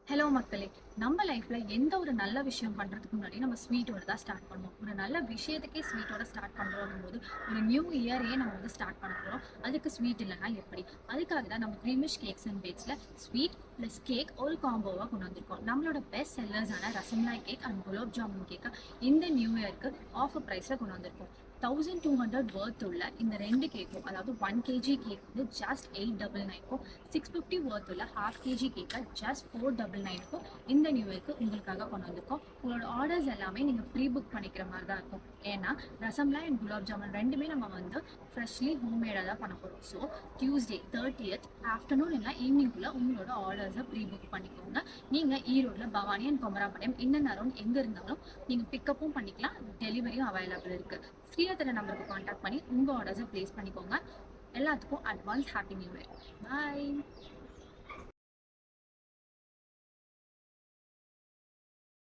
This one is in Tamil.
ஹலோ மக்களே, நம்ம லைஃப்ல எந்த ஒரு நல்ல விஷயம் பண்றதுக்கு முன்னாடி நம்ம ஸ்வீட்டோட தான் ஸ்டார்ட் பண்ணுவோம். ஒரு நல்ல விஷயத்துக்கே ஸ்வீட்டோட ஸ்டார்ட் பண்றோம் போது ஒரு நியூ இயரையே நம்ம ஸ்டார்ட் பண்ண போறோம். அதுக்கு ஸ்வீட் இல்லைன்னா எப்படி? அதுக்காக தான் நம்ம க்ரீமிஷ் கேக்ஸ் அண்ட் பேக்ஸ்ல ஸ்வீட் ப்ளஸ் கேக் ஒரு காம்போவா கொண்டு வந்திருக்கோம். நம்மளோட பெஸ்ட் செல்லர்ஸான ரசமலாய் கேக் அண்ட் குலாப் ஜாமுன் கேக்கை இந்த நியூ இயருக்கு ஆஃபர் ப்ரைஸ்ல கொண்டு வந்திருக்கோம். 1200 worth உள்ள இந்த ரெண்டு கேக்கும், அதாவது 1 kg கேக் ஜஸ்ட் 899க்கும், 650 worth உள்ள ஹாஃப் கேஜி கேக்கை ஜஸ்ட் 499க்கும் இந்த நியூ இயர்க்கு உங்களுக்காக கொண்டு வந்திருக்கோம். உங்களோட ஆர்டர்ஸ் எல்லாமே நீங்கள் ப்ரீ புக் பண்ணிக்கிற மாதிரி தான் இருக்கும். ஏன்னா ரசம்லாய் அண்ட் குலாப் ஜாமுன் ரெண்டுமே நம்ம ஃப்ரெஷ்லி ஹோம்மேடாக தான் பண்ண போகிறோம். ஸோ டியூஸ்டே 30th ஆஃப்டர்நூன் இல்லை ஈவினிங்குள்ளே உங்களோட ஆர்டர்ஸை ப்ரீ புக் பண்ணிக்கோங்க. நீங்கள் ஈரோடில் பவானி அண்ட் கொமராபாளையம் இன்னும் அரௌண்ட் எங்கே இருந்தாலும் நீங்கள் பிக்கப்பும் பண்ணிக்கலாம், டெலிவரியும் அவைலபிள் இருக்குது. ஸ்ரீரத்திர நம்பருக்கு காண்டாக்ட் பண்ணி உங்கள் ஆர்டர்ஸை ப்ளேஸ் பண்ணிக்கோங்க. எல்லாத்துக்கும் அட்வான்ஸ் ஹாப்பி நியூ இயர். பாய்.